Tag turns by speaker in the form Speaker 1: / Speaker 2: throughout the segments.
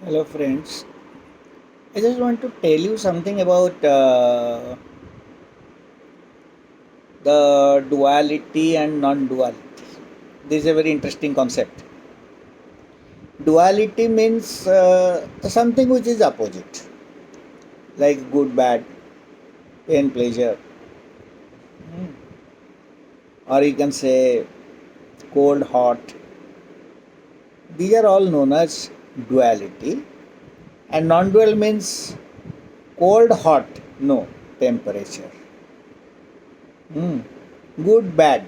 Speaker 1: Hello, friends. I just want to tell you something about the duality and non duality. This is a very interesting concept. Duality means something which is opposite, like good, bad, pain, pleasure, or you can say cold, hot. These are all known as duality. And non dual means cold, hot, no, temperature. Hmm. Good, bad,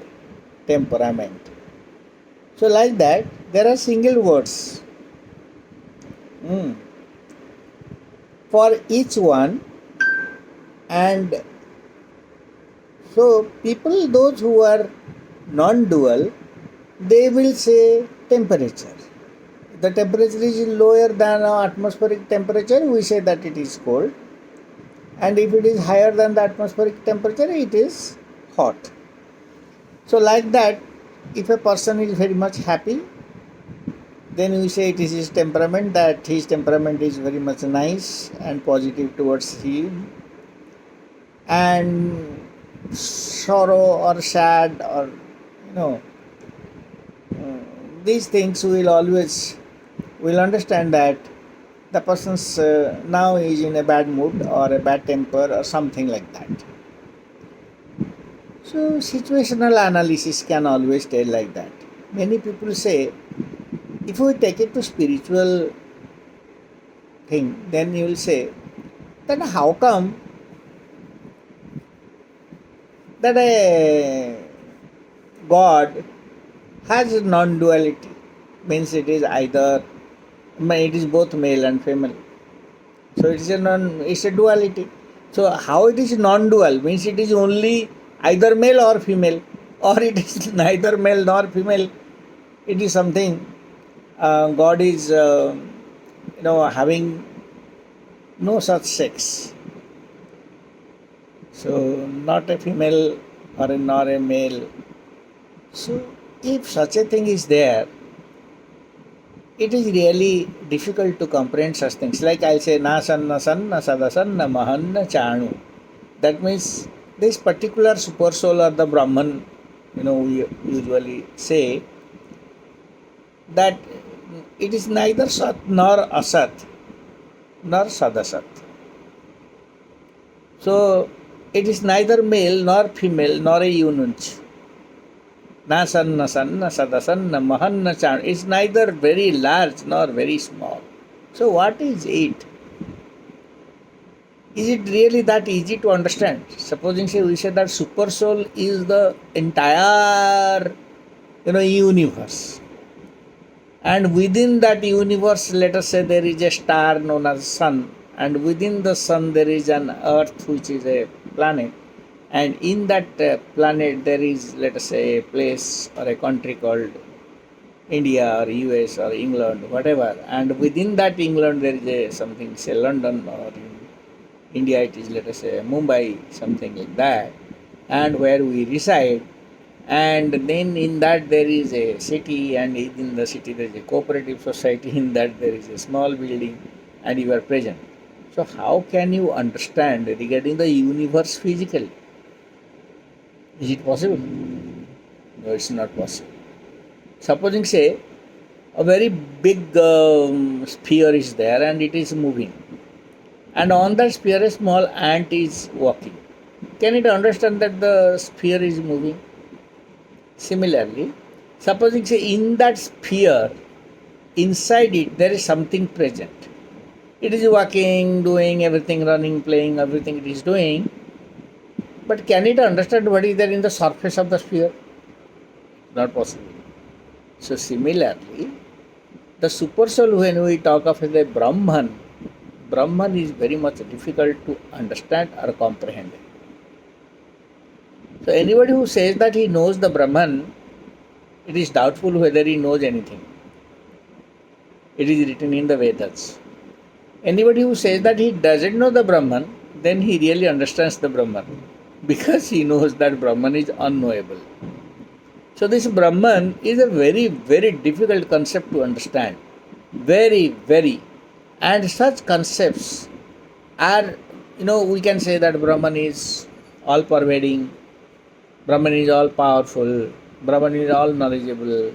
Speaker 1: temperament. So, like that, there are single words mm, for each one, and so people, those who are non dual, they will say temperature. The temperature is lower than atmospheric temperature, we say that it is cold, and if it is higher than the atmospheric temperature, it is hot. So, like that, if a person is very much happy, then we say it is his temperament, that his temperament is very much nice and positive towards him, and sorrow or sad or you know these things will always will understand that the person's now is in a bad mood or a bad temper or something like that. So situational analysis can always tell like that. Many people say, if we take it to spiritual thing, then you will say, then how come that a God has non-duality? Means it is either, it is both male and female. So it's a duality. So how it is non-dual? Means it is only either male or female, or it is neither male nor female. It is something God is having no such sex. So not a female or nor a male. So if such a thing is there, it is really difficult to comprehend such things. Like I'll say, na san, na san, na sadasan, na mahan, na chanu. That means this particular super soul or the Brahman, we usually say that it is neither Sat nor Asat nor Sadasat. So it is neither male nor female nor a ununch. Na san, na san, na sadasan, na mahan, na chan. It's neither very large nor very small. So what is it? Is it really that easy to understand? Supposing say we say that super soul is the entire universe. And within that universe, let us say there is a star known as sun, and within the sun there is an earth which is a planet, and in that planet there is, let us say, a place or a country called India or US or England, whatever, and within that England there is a something, say, London, or in India it is, let us say, Mumbai, something like that, and where we reside. And then in that there is a city, and in the city there is a cooperative society, in that there is a small building, and you are present. So how can you understand regarding the universe physically? Is it possible? No, it's not possible. Supposing say a very big sphere is there and it is moving, and on that sphere a small ant is walking. Can it understand that the sphere is moving? Similarly, supposing say in that sphere, inside it there is something present. It is walking, doing everything, running, playing, everything it is doing. But can it understand what is there in the surface of the sphere? Not possible. So similarly, the super soul, when we talk of as a Brahman, Brahman is very much difficult to understand or comprehend. So anybody who says that he knows the Brahman, it is doubtful whether he knows anything. It is written in the Vedas. Anybody who says that he doesn't know the Brahman, then he really understands the Brahman, because he knows that Brahman is unknowable. So this Brahman is a very, very difficult concept to understand. Very, very. And such concepts are, we can say that Brahman is all pervading, Brahman is all powerful, Brahman is all knowledgeable,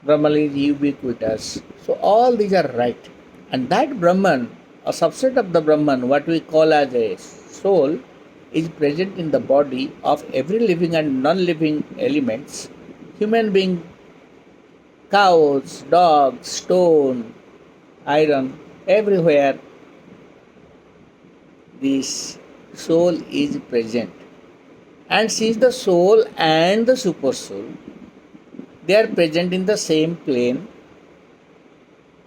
Speaker 1: Brahman is ubiquitous. So all these are right. And that Brahman, a subset of the Brahman, what we call as a soul, is present in the body of every living and non-living elements, human being, cows, dogs, stone, iron, everywhere this soul is present. And since the soul and the super soul, they are present in the same plane,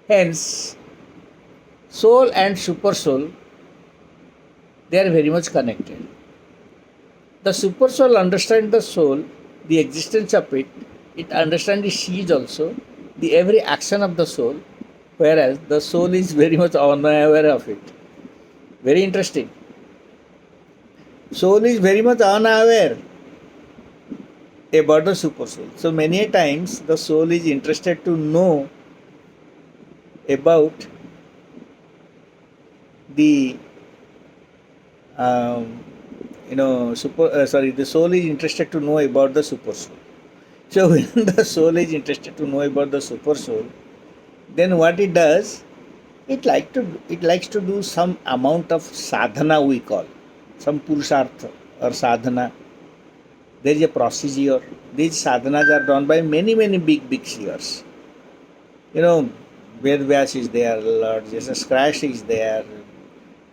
Speaker 1: hence soul and super soul, they are very much connected. The super soul understands the soul, the existence of it, it understands the sees also, the every action of the soul, whereas the soul is very much unaware of it. Very interesting. Soul is very much unaware about the super soul. So many a times the soul is interested to know about the the soul is interested to know about the super soul. So when the soul is interested to know about the super soul, then what it does, it likes to do some amount of sadhana, we call some purushartha or sadhana. There is a procedure. These sadhanas are done by many big seers. Ved Vyas is there, Lord Jesus Christ is there,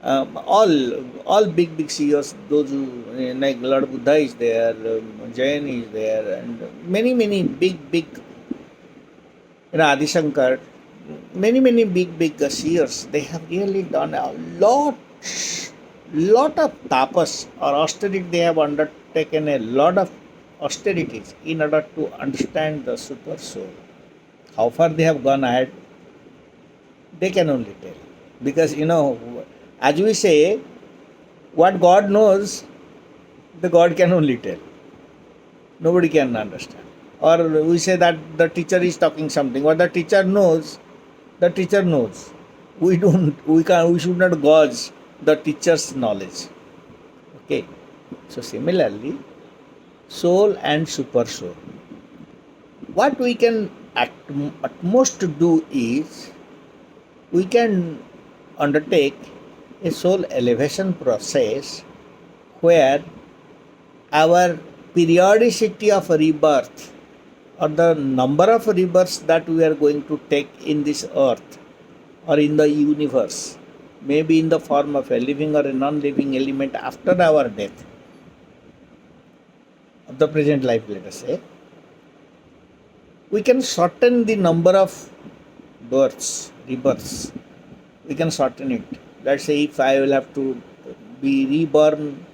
Speaker 1: all big seers. Those who, like Lord Buddha is there, Jain is there, and many big Adi Shankar, many big seers. They have really done a lot of tapas or austerity. They have undertaken a lot of austerities in order to understand the super soul. How far they have gone ahead, they can only tell. Because, as we say, what God knows, the God can only tell. Nobody can understand. Or we say that the teacher is talking something. What the teacher knows, the teacher knows. We should not gauge the teacher's knowledge. Okay. So similarly, soul and super soul. What we can at most do is, we can undertake a soul elevation process where our periodicity of rebirth or the number of rebirths that we are going to take in this earth or in the universe, maybe in the form of a living or a non-living element after our death of the present life, let us say, we can shorten the number of rebirths. We can shorten it. Let's say if I will have to be reborn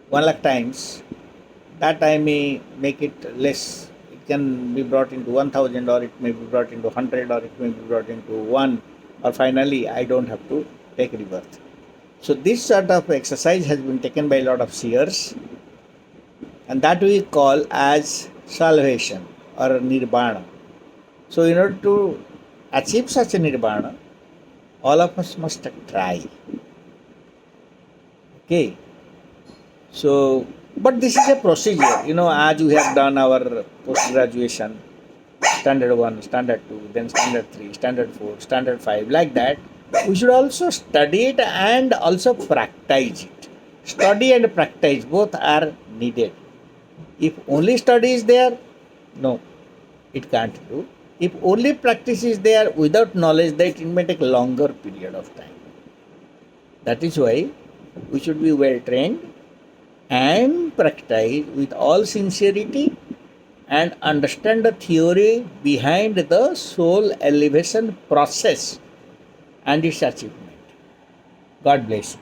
Speaker 1: 1 lakh times, that I may make it less. It can be brought into 1000, or it may be brought into 100, or it may be brought into 1, or finally I don't have to take rebirth. So this sort of exercise has been taken by a lot of seers, and that we call as salvation or nirvana. So in order to achieve such a nirvana, all of us must try. Okay. So, but this is a procedure, as we have done our post-graduation, standard 1, standard 2, then standard 3, standard 4, standard 5, like that. We should also study it and also practice it. Study and practice, both are needed. If only study is there, no, it can't do. If only practice is there without knowledge, that it may take a longer period of time. That is why we should be well trained and practice with all sincerity and understand the theory behind the soul elevation process and its achievement. God bless you.